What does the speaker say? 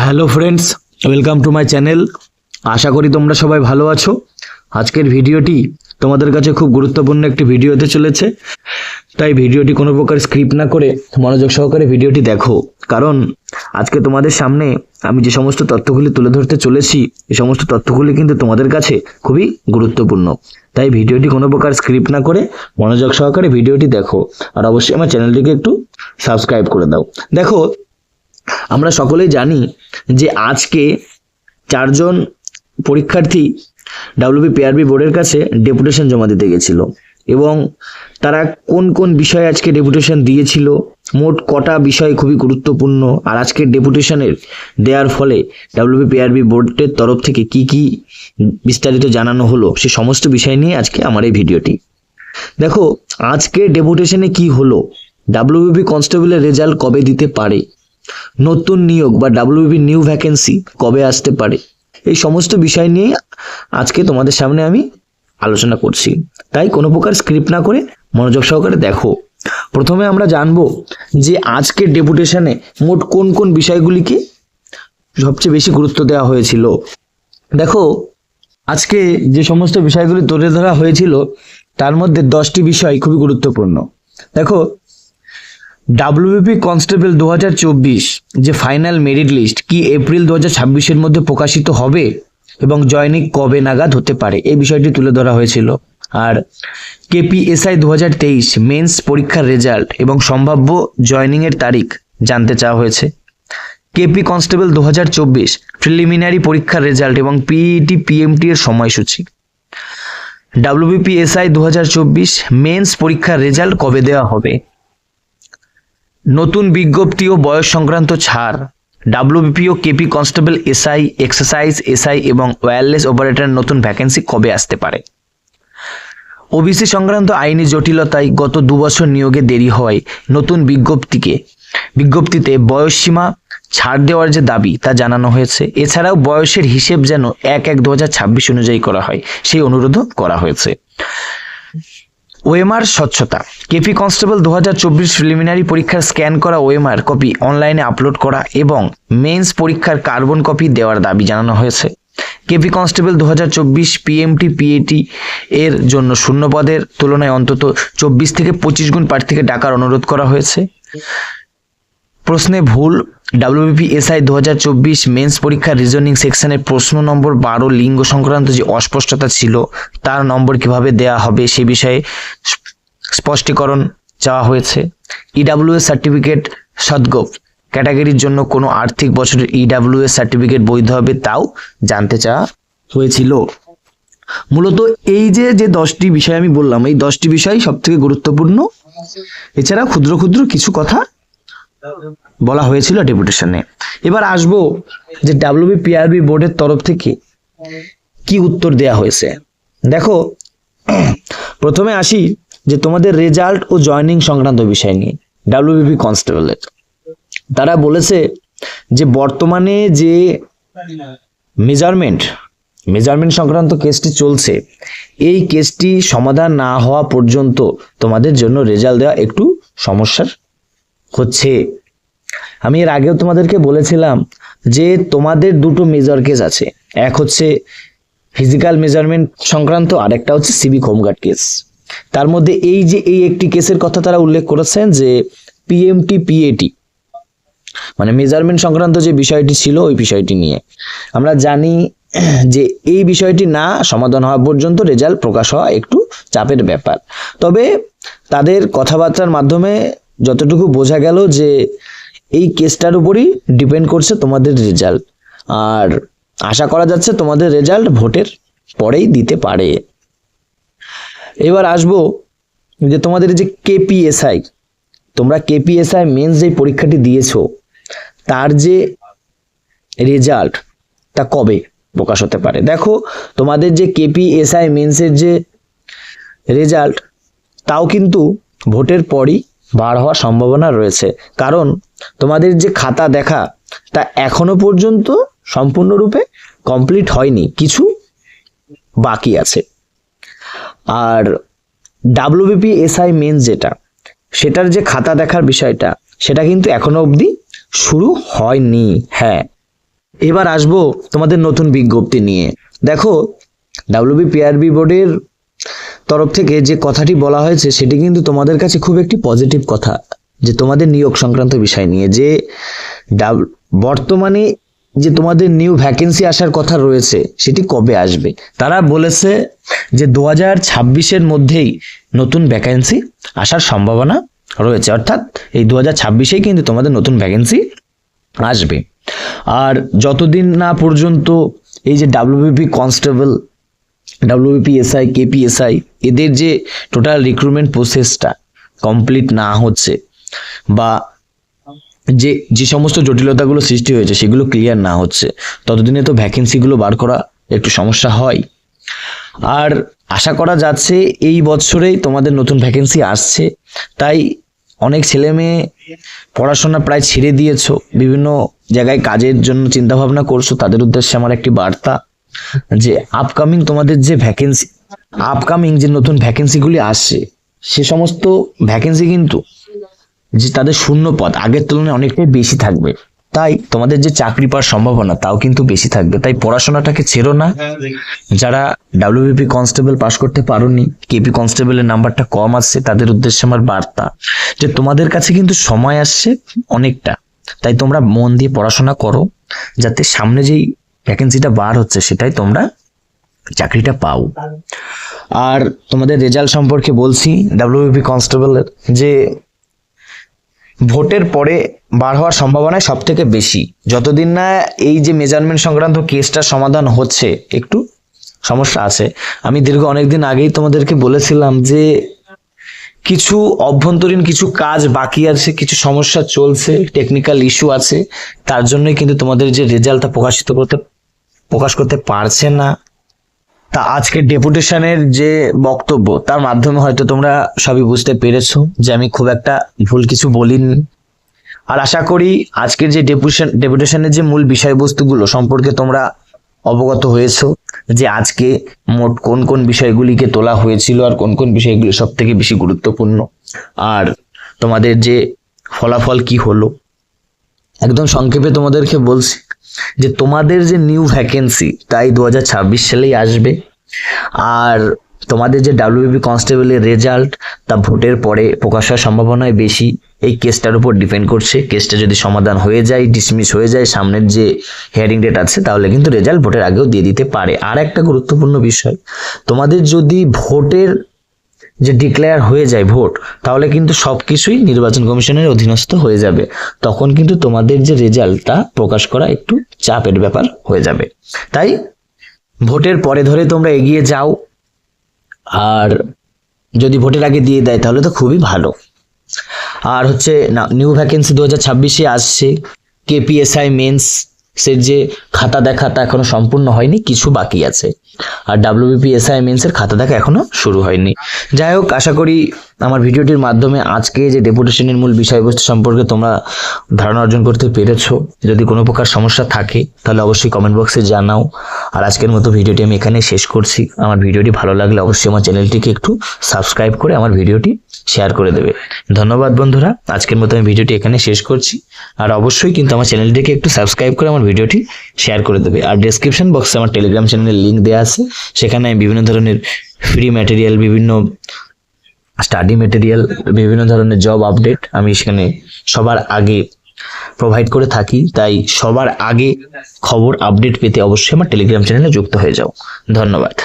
Hello friends, welcome to my channel. আশা করি তোমরা সবাই ভালো আছো। আজকের ভিডিওটি তোমাদের কাছে খুব গুরুত্বপূর্ণ একটি ভিডিও হতে চলেছে, তাই ভিডিওটি কোনো প্রকার স্ক্রিপ্ট না করে মনোযোগ সহকারে ভিডিওটি দেখো। কারণ আজকে তোমাদের সামনে আমি যে সমস্ত তথ্যগুলি তুলে ধরতে চলেছি, এই সমস্ত তথ্যগুলি কিন্তু তোমাদের কাছে খুবই গুরুত্বপূর্ণ। তাই ভিডিওটি কোনো প্রকার স্ক্রিপ্ট না করে মনোযোগ সহকারে ভিডিওটি দেখো, আর অবশ্যই আমার চ্যানেলটিকে একটু সাবস্ক্রাইব করে দাও। দেখো, আমরা সকলেই জানি যে আজকে 4 জন পরীক্ষার্থী WBPRB বোর্ডের কাছে ডেপুটেশন জমা দিতে গেছিল, এবং তারা কোন কোন বিষয়ে আজকে ডেপুটেশন দিয়েছিল, মোট কটা বিষয় খুবই গুরুত্বপূর্ণ, আর আজকে ডেপুটেশনের দেওয়ার ফলে WBPRB বোর্ডের তরফ থেকে কি কি বিস্তারিত জানানো হলো, সে সমস্ত বিষয় নিয়ে আজকে আমার এই ভিডিওটি। দেখো, আজকে ডেপুটেশনে কি হলো, WBP কনস্টেবলের রেজাল্ট কবে দিতে পারে, নতুন নিয়োগ বা WBP নিউ ভ্যাকেন্সি কবে আসতে পারে, এই সমস্ত বিষয় নিয়ে আজকে তোমাদের সামনে আমি আলোচনা করছি। তাই কোনো প্রকার স্ক্রিপ্ট না করে মনোযোগ সহকারে দেখো। প্রথমে আমরা জানবো যে আজকে ডেপুটেশনে মোট কোন কোন বিষয়গুলিকে সবচেয়ে বেশি গুরুত্ব দেওয়া হয়েছিল। দেখো, আজকে যে সমস্ত বিষয়গুলি তুলে ধরা হয়েছিল তার মধ্যে 10টি বিষয় খুবই গুরুত্বপূর্ণ। দেখো, WBP কনস্টেবল 2024 যে ফাইনাল মেরিট লিস্ট কি এপ্রিল 2026-এর মধ্যে প্রকাশিত হবে এবং জয়নিং কবে নাগাদ হতে পারে, এই বিষয়টি তুলে ধরা হয়েছিল। আর KPSI 2023 মেন্স পরীক্ষার রেজাল্ট এবং সম্ভাব্য জয়নিংয়ের তারিখ জানতে চাওয়া হয়েছে। KP কনস্টেবল 2024 প্রিলিমিনারি পরীক্ষার রেজাল্ট এবং PET PMT এর সময়সূচি। WBPSI 2024 মেন্স পরীক্ষার রেজাল্ট কবে দেওয়া হবে। নতুন বিজ্ঞপ্তি ও বয়স সংক্রান্ত ছাড়। WBP ও KP constable SI, exercise SI এবং ওয়্যারলেস অপারেটর নতুন ভ্যাকেন্সি কবে আসতে পারে। OBC সংক্রান্ত আইনি জটিলতায় গত 2 বছর নিয়োগে দেরি হওয়ায় নতুন বিজ্ঞপ্তিতে বয়সসীমা ছাড় দেওয়ার যে দাবি তা জানানো হয়েছে। এছাড়াও বয়সের হিসেব যেন 1/1/2026 অনুযায়ী করা হয়, সেই অনুরোধও করা হয়েছে। OMR স্বচ্ছতা। KP কনস্টেবল 2024 প্রিলিমিনারি পরীক্ষার স্ক্যান করা OMR কপি অনলাইনে আপলোড করা এবং মেন্স পরীক্ষার কার্বন কপি দেওয়ার দাবি জানানো হয়েছে। KP কনস্টেবল 2024 PMT PAT এর জন্য শূন্য পদের তুলনায় অন্তত 24 থেকে 25 গুণ প্রার্থীকে ডাকার অনুরোধ করা হয়েছে। প্রশ্নে ভুল। WBP SI 2024 মেন্স পরীক্ষার রিজনিং সেকশনের প্রশ্ন নম্বর 12 লিঙ্গ সংক্রান্ত যে অস্পষ্টতা ছিল তার নম্বর কিভাবে দেয়া হবে সে বিষয়ে স্পষ্টীকরণ চাওয়া হয়েছে। EWS সার্টিফিকেট সদ্গোপ ক্যাটাগরির জন্য কোনো আর্থিক বছরের EWS সার্টিফিকেট বৈধ হবে তাও জানতে চাওয়া হয়েছিল। মূলত এই যে 10টি বিষয় আমি বললাম, এই 10টি বিষয় সব থেকে গুরুত্বপূর্ণ। এছাড়া ক্ষুদ্র ক্ষুদ্র কিছু কথা বলা হয়েছিল ডেপুটেশনে। এবার আসবো যে WBPRB বোর্ডের তরফ থেকে কি উত্তর দেয়া হয়েছে। দেখো, প্রথমে আসি যে তোমাদের রেজাল্ট ও জয়নিং সংক্রান্ত বিষয় নিয়ে। WBP কনস্টেবলের তারা বলেছে যে বর্তমানে যে মেজারমেন্ট সংক্রান্ত কেসটি চলছে, এই কেসটি সমাধান না হওয়া পর্যন্ত তোমাদের জন্য রেজাল্ট দেওয়া একটু সমস্যার হচ্ছে। আমি এর আগেও তোমাদেরকে বলেছিলাম যে তোমাদের দুটো মেজর কেস আছে, এক হচ্ছে ফিজিক্যাল মেজারমেন্ট সংক্রান্ত, আর একটা হচ্ছে সিভিক হোমগার্ড কেস। তার মধ্যে এই একটি কেসের কথা তারা উল্লেখ করেছেন যে PMT PAT মানে মেজারমেন্ট সংক্রান্ত যে বিষয়টি ছিল ওই বিষয়টি নিয়ে আমরা জানি যে এই বিষয়টি না সমাধান হওয়া পর্যন্ত রেজাল্ট প্রকাশ হওয়া একটু চাপের ব্যাপার। তবে তাদের কথাবার্তার মাধ্যমে যতটুকু বোঝা গেল যে এই কেসটার উপরই ডিপেন্ড করছে তোমাদের রেজাল্ট, আর আশা করা যাচ্ছে তোমাদের রেজাল্ট ভোটের পরেই দিতে পারে। এবার আসবো যে তোমাদের যে KPSI, তোমরা KPSI মেন্স যে পরীক্ষাটি দিয়েছো তার যে রেজাল্ট তা কবে প্রকাশ হতে পারে। দেখো, তোমাদের যে KPSI মেন্সের যে রেজাল্ট তাও কিন্তু ভোটের পরই বার হওয়ার সম্ভাবনা রয়েছে, কারণ তোমাদের যে খাতা দেখা তা এখনো পর্যন্ত সম্পূর্ণরূপে কমপ্লিট হয়নি, কিছু বাকি আছে। আর WBP SI মেন্স যেটা, সেটার যে খাতা দেখার বিষয়টা সেটা কিন্তু এখনো অবধি শুরু হয়নি। হ্যাঁ, এবার আসবো তোমাদের নতুন বিজ্ঞপ্তি নিয়ে। দেখো, ডাব্লিউবিপিআরবি বোর্ডের তরফ থেকে যে কথাটি বলা হয়েছে সেটি কিন্তু তোমাদের কাছে খুব একটি পজিটিভ কথা, যে তোমাদের নিয়োগ সংক্রান্ত বিষয় নিয়ে, যে বর্তমানে যে তোমাদের নিউ ভ্যাকেন্সি আসার কথা রয়েছে সেটি কবে আসবে। তারা বলেছে যে 2026-এর মধ্যেই নতুন ভ্যাকেন্সি আসার সম্ভাবনা রয়েছে, অর্থাৎ এই 2026-এই কিন্তু তোমাদের নতুন ভ্যাকেন্সি আসবে। আর যতদিন না পর্যন্ত এই যে ডাব্লিউবিপি কনস্টেবল, ডাব্লিউবিপিএসআই, কেপিএসআই এদের যে টোটাল রিক্রুটমেন্ট প্রসেসটা কমপ্লিট না হচ্ছে, বা যে যে সমস্ত জটিলতাগুলো সৃষ্টি হয়েছে সেগুলো ক্লিয়ার না হচ্ছে, ততদিনে তো ভ্যাকেন্সিগুলো বার করা একটু সমস্যা হয়। আর আশা করা যাচ্ছে এই বছরেই তোমাদের নতুন ভ্যাকেন্সি আসছে। তাই অনেক ছেলে মেয়ে পড়াশোনা প্রায় ছেড়ে দিয়েছো, বিভিন্ন জায়গায় কাজের জন্য চিন্তা ভাবনা করছো, তাদের উদ্দেশ্যে আমার একটি বার্তা, যে আপকামিং তোমাদের যে ভ্যাকেন্সি, আপকামিং যে নতুন ভ্যাকেন্সিগুলি আসছে সে সমস্ত ভ্যাকেন্সি কিন্তু যে তাদের শূন্য পদ আগের তুলনায় অনেকটাই বেশি থাকবে। তাই তোমাদের যে চাকরি পাওয়ার সম্ভাবনা তাও কিন্তু বেশি থাকবে। তাই পড়াশোনাটাকে ছেড়ো না। যারা ডাব্লিউবিপি কনস্টেবল পাস করতে পারোনি, কেপি কনস্টেবলের নাম্বারটা কম আসছে, তাদের উদ্দেশ্যে আমার বার্তা যে তোমাদের কাছে কিন্তু সময় আসছে অনেকটা। তাই তোমরা মন দিয়ে পড়াশোনা করো, যাতে সামনে যেই ভ্যাকেন্সিটা বার হচ্ছে সেটাই তোমরা চাকরিটা পাও। আর তোমাদের রেজাল্ট সম্পর্কে বলছি ডাব্লিউবিপি কনস্টেবলের, যে ভোটের পরে বার হওয়ার সম্ভাবনা সব থেকে বেশি। যতদিন না এই যে মেজারমেন্ট সংক্রান্ত কেসটার সমাধান হচ্ছে, একটু সমস্যা আছে। আমি দীর্ঘ অনেকদিন আগেই তোমাদেরকে বলেছিলাম যে কিছু অভ্যন্তরীণ কিছু কাজ বাকি আছে, কিছু সমস্যা চলছে, টেকনিক্যাল ইস্যু আছে, তার জন্যই কিন্তু তোমাদের যে রেজাল্টটা প্রকাশ করতে পারছে না। তা আজকে ডেপুটেশনের যে বক্তব্য, তার মাধ্যমে হয়তো তোমরা সবই বুঝতে পেরেছো যে আমি খুব একটা ভুল কিছু বলিনি। আর আশা করি আজকের যে ডেপুটেশনের যে মূল বিষয়বস্তুগুলো সম্পর্কে তোমরা অবগত হয়েছো, যে আজকে মোট কোন কোন বিষয়গুলিকে তোলা হয়েছিল আর কোন কোন বিষয়গুলি সব থেকে বেশি গুরুত্বপূর্ণ, আর তোমাদের যে ফলাফল কি হলো। একদম সংক্ষেপে তোমাদেরকে বলছি যে তোমাদের যে নিউ ভ্যাকেন্সি তাই 2026 সালেই আসবে। আর তোমাদের যে ডাব্লিউবিপি কনস্টেবলের রেজাল্ট তা ভোটের পরে প্রকাশ হওয়ার সম্ভাবনায় বেশি। এই কেসটার উপর ডিপেন্ড করছে। কেসটা যদি সমাধান হয়ে যায়, ডিসমিস হয়ে যায়, সামনের যে হিয়ারিং ডেট আছে, তাহলে কিন্তু রেজাল্ট ভোটের আগেও দিয়ে দিতে পারে। আর একটা গুরুত্বপূর্ণ বিষয়, তোমাদের যদি ভোটের যে ডিক্লেয়ার হয়ে যায় ভোট, তাহলে কিন্তু সবকিছুই নির্বাচন কমিশনের অধীনস্থ হয়ে যাবে। তখন কিন্তু তোমাদের যে রেজাল্টটা প্রকাশ করা একটু চাপের ব্যাপার হয়ে যাবে। তাই ভোটের পরে ধরে তোমরা এগিয়ে যাও। আর যদি ভোটের আগে দিয়ে দেয় তাহলে তো খুবই ভালো। আর হচ্ছে না, নিউ ভ্যাকেন্সি 2026-এ আসছে। কেপিএসআই মেন্স এর যে খাতা দেখা তা এখনো সম্পূর্ণ হয়নি, কিছু বাকি আছে। আর ডাব্লিউবিপিএসআই মেন্স এর খাতা দেখা এখনো শুরু হয়নি। যাই হোক, আশা করি আমার ভিডিওটির মাধ্যমে আজকে যে ডেপুটেশনের মূল বিষয়বস্তু সম্পর্কে তোমরা ধারণা অর্জন করতে পেরেছো। যদি কোনো প্রকার সমস্যা থাকে তাহলে অবশ্যই কমেন্ট বক্সে জানাও। আর আজকের মতো ভিডিওটি আমি এখানে শেষ করছি। আমার ভিডিওটি ভালো লাগলে অবশ্যই আমার চ্যানেলটিকে একটু সাবস্ক্রাইব করে আমার ভিডিওটি শেয়ার করে দেবে। ধন্যবাদ বন্ধুরা, আজকের মতো আমি ভিডিওটি এখানে শেষ করছি। আর অবশ্যই কিন্তু আমার চ্যানেলটিকে একটু সাবস্ক্রাইব করে আমার ভিডিওটি শেয়ার করে দেবে। আর ডেসক্রিপশন বক্সে আমার টেলিগ্রাম চ্যানেলের লিঙ্ক দেওয়া আছে, সেখানে আমি বিভিন্ন ধরনের ফ্রি ম্যাটেরিয়াল, বিভিন্ন স্টাডি ম্যাটেরিয়াল, বিভিন্ন ধরনের জব আপডেট আমি সেখানে সবার আগে প্রোভাইড করে থাকি। তাই সবার আগে খবর আপডেট পেতে অবশ্যই আমার টেলিগ্রাম চ্যানেলে যুক্ত হয়ে যাও। ধন্যবাদ।